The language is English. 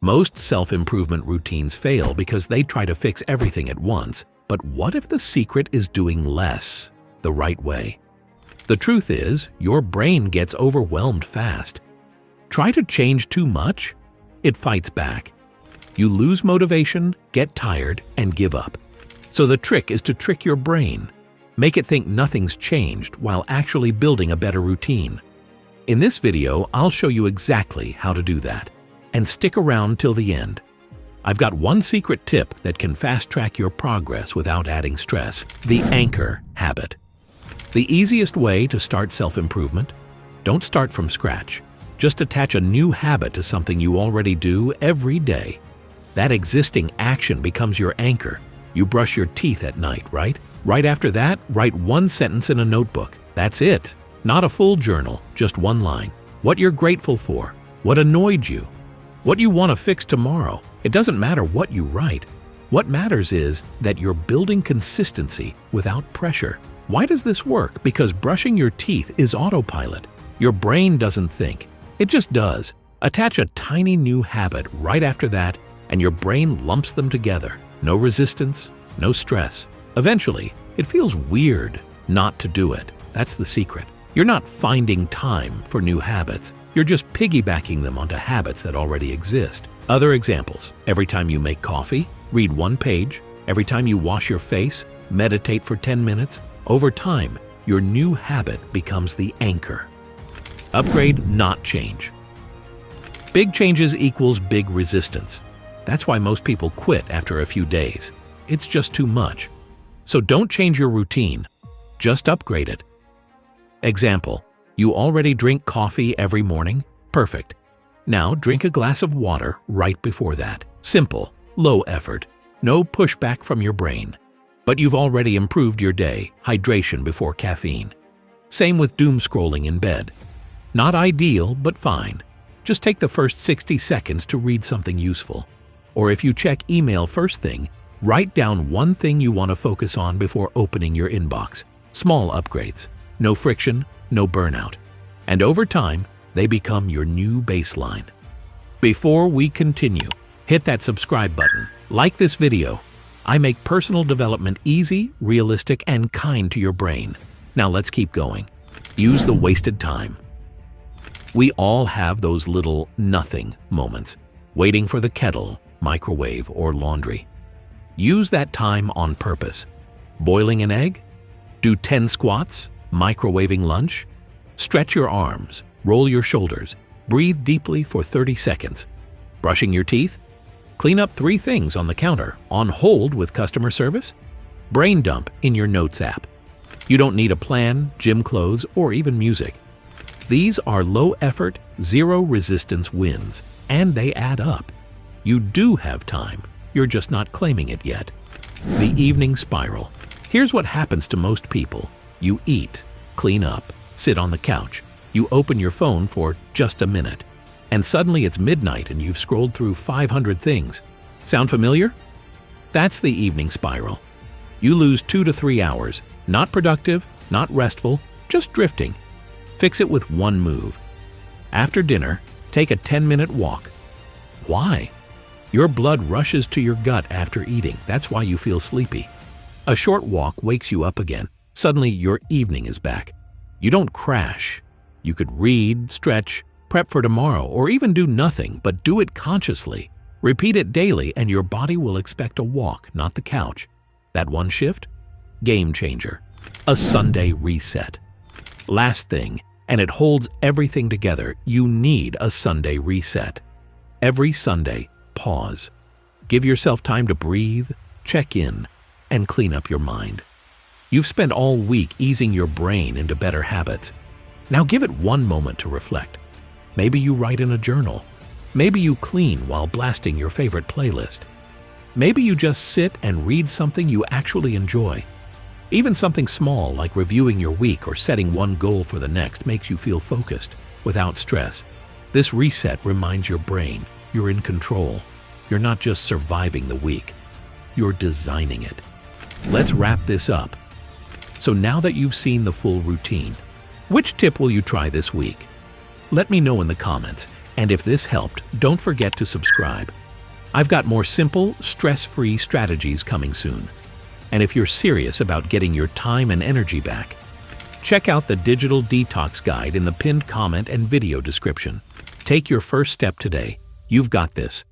Most self-improvement routines fail because they try to fix everything at once. But what if the secret is doing less the right way? The truth is, your brain gets overwhelmed fast. Try to change too much, it fights back. You lose motivation, get tired, and give up. So the trick is to trick your brain. Make it think nothing's changed while actually building a better routine. In this video, I'll show you exactly how to do that. And stick around till the end. I've got one secret tip that can fast-track your progress without adding stress: the anchor habit. The easiest way to start self-improvement? Don't start from scratch. Just attach a new habit to something you already do every day. That existing action becomes your anchor. You brush your teeth at night, right? Right after that, write one sentence in a notebook. That's it. Not a full journal, just one line. What you're grateful for, what annoyed you, what you want to fix tomorrow. It doesn't matter what you write. What matters is that you're building consistency without pressure. Why does this work? Because brushing your teeth is autopilot. Your brain doesn't think. It just does. Attach a tiny new habit right after that, and your brain lumps them together. No resistance, no stress. Eventually, it feels weird not to do it. That's the secret. You're not finding time for new habits. You're just piggybacking them onto habits that already exist. Other examples: every time you make coffee, read one page. Every time you wash your face, meditate for 10 minutes. Over time, your new habit becomes the anchor. Upgrade, not change. Big changes equals big resistance. That's why most people quit after a few days. It's just too much. So don't change your routine. Just upgrade it. Example: you already drink coffee every morning? Perfect. Now drink a glass of water right before that. Simple, low effort, no pushback from your brain. But you've already improved your day. Hydration before caffeine. Same with doom scrolling in bed. Not ideal, but fine. Just take the first 60 seconds to read something useful. Or if you check email first thing, write down one thing you want to focus on before opening your inbox. Small upgrades. No friction, no burnout. And over time, they become your new baseline. Before we continue, hit that subscribe button. Like this video. I make personal development easy, realistic, and kind to your brain. Now let's keep going. Use the wasted time. We all have those little nothing moments, waiting for the kettle, microwave, or laundry. Use that time on purpose. Boiling an egg? Do 10 squats? Microwaving lunch? Stretch your arms, roll your shoulders, breathe deeply for 30 seconds. Brushing your teeth? Clean up 3 things on the counter, on hold with customer service? Brain dump in your Notes app. You don't need a plan, gym clothes, or even music. These are low-effort, zero-resistance wins, and they add up. You do have time, you're just not claiming it yet. The evening spiral. Here's what happens to most people. You eat, clean up, sit on the couch. You open your phone for just a minute. And suddenly it's midnight and you've scrolled through 500 things. Sound familiar? That's the evening spiral. You lose 2 to 3 hours. Not productive, not restful, just drifting. Fix it with one move. After dinner, take a 10-minute walk. Why? Your blood rushes to your gut after eating. That's why you feel sleepy. A short walk wakes you up again. Suddenly, your evening is back. You don't crash. You could read, stretch, prep for tomorrow, or even do nothing, but do it consciously. Repeat it daily, and your body will expect a walk, not the couch. That one shift? Game changer. A Sunday reset. Last thing, and it holds everything together, you need a Sunday reset. Every Sunday, pause. Give yourself time to breathe, check in, and clean up your mind. You've spent all week easing your brain into better habits. Now give it one moment to reflect. Maybe you write in a journal. Maybe you clean while blasting your favorite playlist. Maybe you just sit and read something you actually enjoy. Even something small like reviewing your week or setting one goal for the next makes you feel focused, without stress. This reset reminds your brain you're in control. You're not just surviving the week. You're designing it. Let's wrap this up. So now that you've seen the full routine, which tip will you try this week? Let me know in the comments. And if this helped, don't forget to subscribe. I've got more simple, stress-free strategies coming soon. And if you're serious about getting your time and energy back, check out the Digital Detox Guide in the pinned comment and video description. Take your first step today. You've got this.